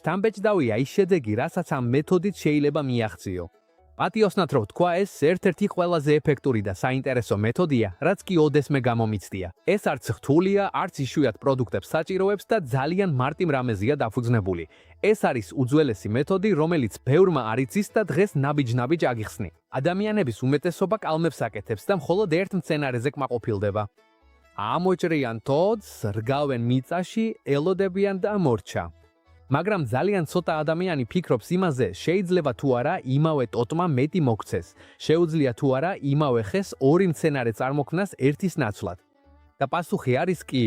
შთამბეჭდავია ის შედეგი, რასაც ამ მეთოდით შეიძლება მიაღწიო. პატიოსნად რო ვთქვა, ეს ერთ-ერთი ყველაზე ეფექტური და საინტერესო მეთოდია, რაც კი ოდესმე გამომიცდია. ეს არც რთულია, არც იშვიათ პროდუქტებს საჭიროებს და ძალიან მარტივ რამეზია დაფუძნებული. ეს არის უძველესი მეთოდი, რომელიც ბევრმა არ იცის და დღეს ნაბიჯ-ნაბიჯ აგიხსნი. ადამიანების უმეტესობა კალმებს აკეთებს და მხოლოდ ერთ მცენარეზე კმაყოფილდება. ამოჭრიან თოდს, რგავენ მიწაში, ელოდებიან და მორჩა. მაგრამ ძალიან ცოტა ადამიანი ფიქრობს იმაზე, შეიძლება თუ არა იმავე ტოტმა მეტი მოგცეს, შეუძლია თუ არა იმავე ხეს ორი მცენარე წარმოქმნას ერთის ნაცვლად. და პასუხი არის კი.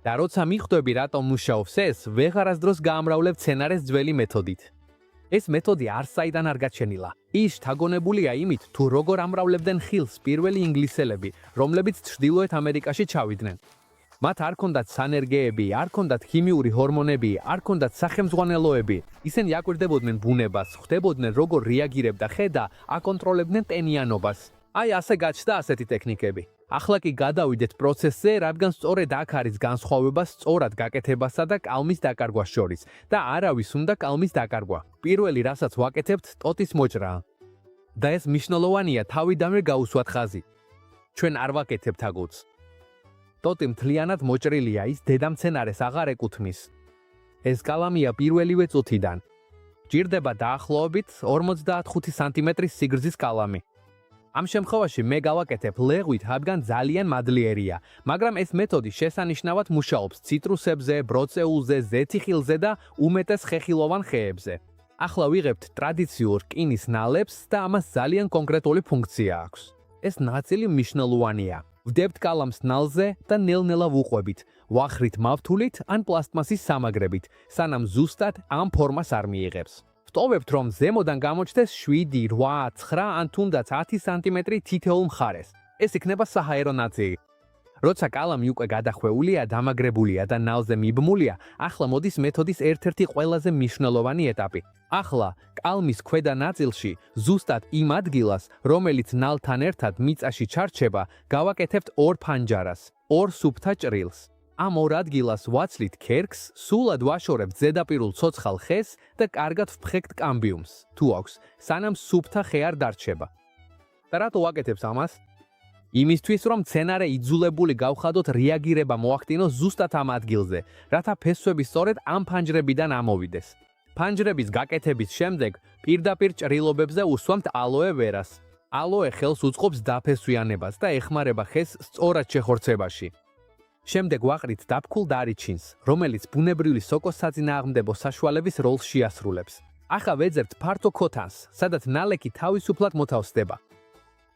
და როცა მიხვდები რატომ მუშაობს ეს, ვეღარასდროს გაამრავლებ მცენარეს ძველი მეთოდით. ეს მეთოდი არც საიდან არ გაჩენილა. ის შთაგონებულია იმით, თუ როგორ ამრავლებდნენ ხილს პირველი ინგლისელები, რომლებიც ჩრდილოეთ ამერიკაში ჩავიდნენ. მათ არ ქონდათ სანერგეები, არ ქონდათ ქიმიური ჰორმონები, არ ქონდათ სახელმძღვანელოები. ისინი აკვირდებოდნენ ბუნებას, ხვდებოდნენ როგორ რეაგირებდა ხე და აკონტროლებდნენ ტენიანობას. აი ასე გაჩნდა ასეთი ტექნიკები. ახლა კი გადავიდეთ პროცესზე, რადგან სწორედ აქ არის განსხვავება სწორად გაკეთებასა და კალმის დაკარგვას შორის და არავის უნდა კალმის დაკარგვა. პირველი რასაც ვაკეთებთ, ტოტის მოჭრაა. და ეს მნიშვნელოვანია თავიდანვე გაუსვათ ხაზი. ჩვენ არ ვაკეთებთ აგუც. ტოტი მთლიანად მოჭრილია, ის დედამცენარეს აღარ ეკუთვნის. ეს კალამია პირველივე წუთიდან. ჭირდება დაახლოებით 55 სანტიმეტრის სიგრძის კალამი. ამ შემთხვევაში მე გავაკეთებ ლეღვით, რადგან ძალიან მადლიერია, მაგრამ ეს მეთოდი შესანიშნავად მუშაობს ციტრუსებზე, ბროწეულზე, ზეთიხილზე და უმეტეს ხეხილოვან ხეებზე. ახლა ვიღებთ ტრადიციურ რკინის ნალებს და ამას ძალიან კონკრეტული ფუნქცია აქვს. ეს ნაწილი მნიშვნელოვანია. ვდებთ კალამს ნალზე და ნელ-ნელა ვუყვებით, ვახრით მავთულით ან პლასტმასის სამაგრებით, სანამ ზუსტად ამ ფორმას არ მიიღებს. ვტოვებთ, რომ ზემოდან გამოჩნდეს 7, 8, 9 ან თუნდაც 10 სანტიმეტრი თითოეულ მხარეს. ეს იქნება საჰაერო ნაწილი. როცა კალამი უკვე გადახვეულია, დამაგრებულია და ნალზე მიბმულია, ახლა მოდის მეთოდის ერთ-ერთი ყველაზე მნიშვნელოვანი ეტაპი. ახლა კალმის ქვედა ნაწილში, ზუსტად იმ ადგილას, რომელიც ნალთან ერთად მიწაში ჩარჩება, გავაკეთებთ ორ ფანჯარას, ორ სუფთა ჭრილს. ამ ორ ადგილას ვაცლით ქერქს, სულად ვაშორებთ ზედაპირულ ცოცხალ ხეს და კარგად ვფხეკთ კამბიუმს, თუ აქვს, სანამ სუფთა ხე არ დარჩება. და რატო ვაკეთებთ ამას? იმისთვის, რომ მცენარე იძულებული გავხადოთ რეაგირება მოახდინოს ზუსტად ამ ადგილზე, რათა ფესვები სწორედ ამ ფანჯრებიდან ამოვიდეს. ფანჯრების გაკეთების შემდეგ პირდაპირ ჭრილობებზე უსვამთ ალოე ვერას. ალოე ხელს უწყობს დაფესვიანებას და ეხმარება ხეს სწორად შეხორცებაში. შემდეგ ვაყრით დაფქულ დარიჩინს, რომელიც ბუნებრივი სოკოს საწინააღმდეგო საშუალების როლს შეასრულებს. ახლა ვეძებთ ფართო ქოთანს, სადაც ნალექი თავისუფლად მოთავსდება.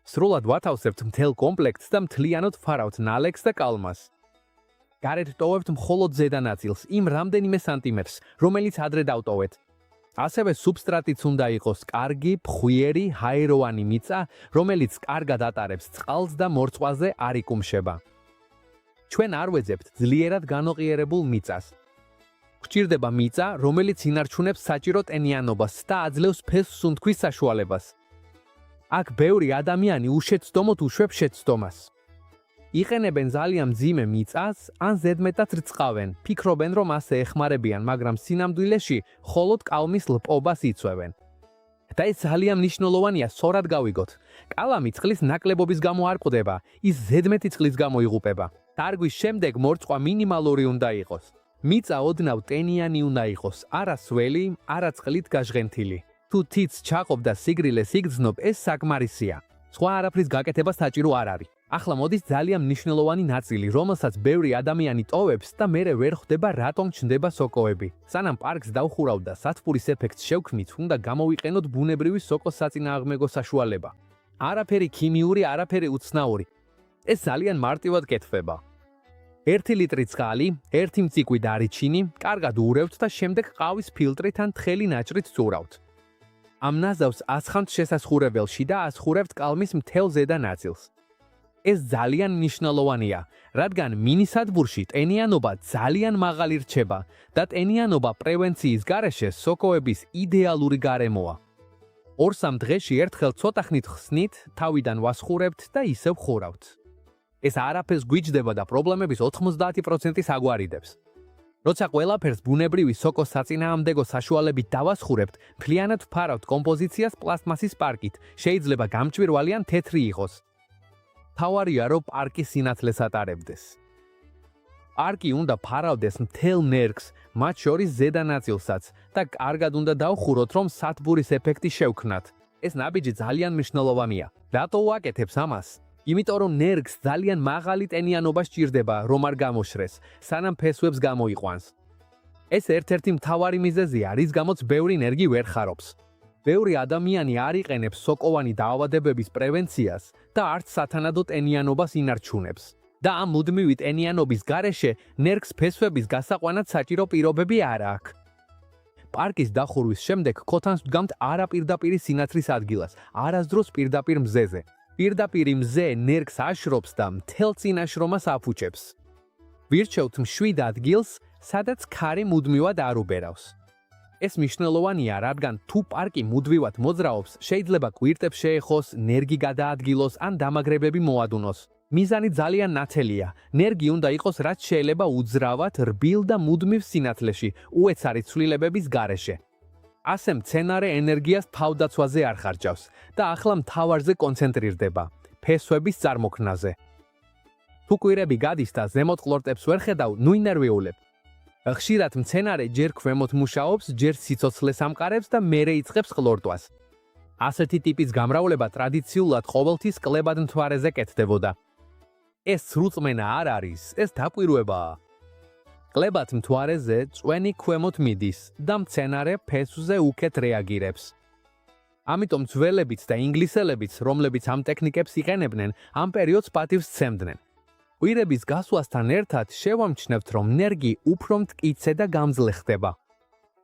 სრულად ვათავსებთ მთელ კომპლექტს და მთლიანად ვფარავთ ნალექს და კალმას. გარეთ ტოვებთ მხოლოდ ზედა ნაწილს, იმ რამდენიმე სანტიმეტრს, რომელიც ადრე დავტოვეთ. ასევე სუბსტრატიც უნდა იყოს კარგი, ფხვიერი, ჰაეროვანი მიწა, რომელიც კარგად ატარებს წყალს და მორწყვაზე არ იკუმშება. ჩვენ არ ვეძებთ ძლიერად განოყიერებულ მიწას. გვჭირდება მიწა, რომელიც ინარჩუნებს საჭირო ტენიანობას და აძლევს ფესვს სუნთქვის საშუალებას. აქ ბევრი ადამიანი უშეცდომოდ უშვებს შეცდომას. იყენებენ ძალიან მძიმე მიწას, ან ზედმეტად რწყავენ, ფიქრობენ, რომ ასე ეხმარებიან, მაგრამ სინამდვილეში მხოლოდ კალმის ლპობას იწვევენ. და ეს ძალიან მნიშვნელოვანია, სწორად გავიგოთ. კალამი წყლის ნაკლებობის გამო არ ყდება, ის ზედმეტი წყლის გამო იღუპება. დარგვის შემდეგ მორწყვა მინიმალური უნდა იყოს. მიწა ოდნავ ტენიანი უნდა იყოს, არა სველი, არა წყლით გაჟღენთილი. თუ თითს ჩაყობ და სიგრილეს იგრძნობ, ეს საკმარისია. სხვა არაფრის გაკეთება საჭირო არ არის. ახლა მოდის ძალიან მნიშვნელოვანი ნაწილი, რომელსაც ბევრი ადამიანი ტოვებს და მერე ვერ ხვდება რატომ ჩნდება სოკოები. სანამ პარკს დავხურავ და სათბურის ეფექტს შევქმნით, უნდა გამოვიყენოთ ბუნებრივი სოკოს საწინააღმდეგო საშუალება. არაფერი ქიმიური, არაფერი უცნაური. ეს ძალიან მარტივად კეთდება. 1 ლიტრი წყალი, 1 მწიკვი დარიჩინი, კარგად ურევთ და შემდეგ ყავის ფილტრით ან თხელი ნაჭრით წურავთ. ამ ნაზავს ასხამთ შესასხურებელში და ასხურებთ კალმის მთელ ზედა ნაწილს. ეს ძალიან მნიშვნელოვანია, რადგან მინისადბურში ტენიანობა ძალიან მაღალი რჩება და ტენიანობა პრევენციის გარეშე სოკოების იდეალური გარემოა. 2-3 დღეში ერთხელ ცოტა ხნით ხსნით, თავიდან ვასხურებთ და ისევ ხურავთ. ეს არაფერს გვიჯდება და პრობლემების 90%-ს აგვარიდებს. როცა ყველაფერს ბუნებრივი სოკოს საწინააღმდეგო საშუალებით დავასხურებთ, მთლიანად ვფარავთ კომპოზიციას პლასტმასის პარკით, შეიძლება გამჭვირვალე ან თეთრი იყოს. თავარია, რომ პარკი სინათლეს ატარებდეს. პარკი უნდა ფარავდეს მთელ ნერგს, მათ შორის ზედა ნაწილსაც და კარგად უნდა დავხუროთ, რომ სათბურის ეფექტი შევქნათ. ეს ნაბიჯი ძალიან მნიშვნელოვანია. რატო ვაკეთებს ამას? იმიტომ რომ ნერგს ძალიან მაღალი ტენიანობა სჭირდება, რომ არ გამოშრეს, სანამ ფესვებს გამოიყვანს. ეს ერთ-ერთი მთავარი მიზეზია, რის გამოც ბევრი ნერგი ვერ ხარობს. ბევრი ადამიანი არ იყენებს სოკოვანი დაავადებების პრევენციას და არც სათანადო ტენიანობას ინარჩუნებს. და ამ მუდმივი ტენიანობის გარეშე ნერგს ფესვების გასაყვანად საჭირო პირობები არ აქვს. პარკის დახურვის შემდეგ ქოთანს ვდგამთ არაპირდაპირი სინათლის ადგილას, არასდროს პირდაპირ მზეზე. პირდაპირი მზე ნერგს აშრობს და მთელ წინაშრომას აფუჭებს. ვირჩევთ მშვიდ ადგილს, სადაც ქარი მუდმივად არ უბერავს. ეს მნიშვნელოვანია, რადგან თუ პარკი მუდმივად მოძრაობს, შეიძლება კვირტებს შეეხოს, ნერგი გადაადგილოს ან დამაგრებები მოადუნოს. მიზანი ძალიან ნათელია. ნერგი უნდა იყოს რაც შეიძლება უძრავად, რბილ და მუდმივ სინათლეში, უეცარი ცვლილებების გარეშე. ასე მცენარე ენერგიას თავდაცვაზე არ ხარჯავს და ახლა მთავარზე კონცენტრირდება, ფესვების წარმოქმნაზე. თუ კვირები გადის და ზემოთ ყლორტებს ვერ ხედავ, ნუ ინერვიულებ. ხშირად მცენარე ჯერ ქვემოთ მუშაობს, ჯერ სიცოცხლეს ამყარებს და მერე იწყებს ყლორტვას. ასეთი ტიპის გამრავლება ტრადიციულად ყოველთვის კლებადმთვარეზე კეთდებოდა. ეს სრულწმენა არ არის, ეს დაკვირვებაა. კლებადმთვარეზე წვენი ქვემოთ მიდის და მცენარე ფესვზე უკეთ რეაგირებს. ამიტომ ძველებიც და ინგლისელებიც, რომლებიც ამ ტექნიკებს იყენებდნენ, ამ პერიოდს პატივს სცემდნენ. კვირების გასვლასთან ერთად შევამჩნევთ, რომ ნერგი უფრო მტკიცე და გამძლე ხდება.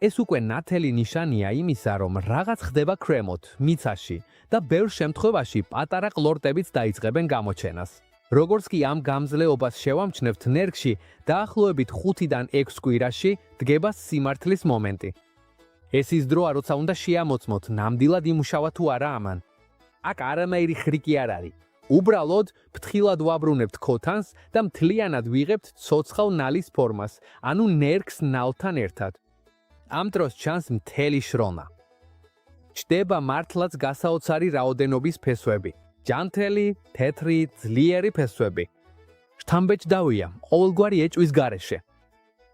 ეს უკვე ნათელი ნიშანია იმისა, რომ რაღაც ხდება ქვემოთ, მიცაში და ბევრ შემთხვევაში პატარა ყლორტებიც დაიწყებენ გამოჩენას. როგორც კი ამ გამძლეობას შევამჩნევთ ნერგში, დაახლოებით 5-დან 6 კვირაში დგება სიმართლის მომენტი. ეს ის დროა, როცა უნდა შეამოწმოთ, ნამდვილად იმუშავა თუ არა ამან. აქ არამეირი ხრიკი არ არის. უბრალოდ ფრთხილად ვაბრუნებთ ქოთანს და მთლიანად ვიღებთ ცოცხალ ნალის ფორმას, ანუ ნერგს ნალთან ერთად. ამ დროს ჩანს მთელი შრომა. ჩდება მართლაც გასაოცარი რაოდენობის ფესვები. ჯანთელი, თეთრი, ძლიერი ფესვები. შთამბეჭდავია, ყოველგვარი ეჭვის გარეშე.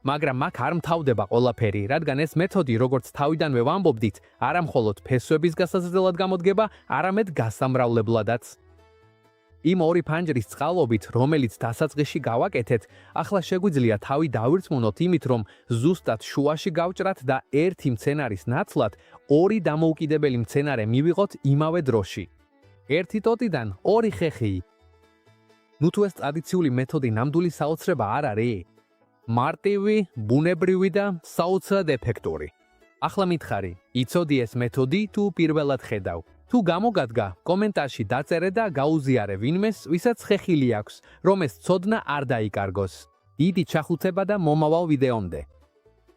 მაგრამ აქ არ მთავრდება ყველაფერი, რადგან ეს მეთოდი, როგორც თავიდანვე ვამბობდით, არა მხოლოდ ფესვების გასაზრდელად გამოდგება, არამედ გასამრავლებლადაც. იმ ორი ფანჯრის წყალობით, რომელიც დასაწყისში გავაკეთეთ, ახლა შეგვიძლია თავი დავირწმუნოთ იმით, რომ ზუსტად შუაში გავჭრათ და ერთი მცენარის ნაცვლად ორი დამოუკიდებელი მცენარე მივიღოთ იმავე დროში. ერთი ტოტიდან ორი ხეხი. ნუ თუ ეს ტრადიციული მეთოდი ნამდვილი საოცრება არ არის? მარტივი, ბუნებრივი და საოცრად ეფექტური. ახლა მითხარი, იცოდი ეს მეთოდი თუ პირველად ხედავ? თუ გამოგადგა, კომენტარში დაწერე და გაუზიარე ვინმეს, ვისაც ხეხილი აქვს, რომ ეს ცოდნა არ დაიკარგოს. დიდი ჩახუცება და მომავალ ვიდეომდე.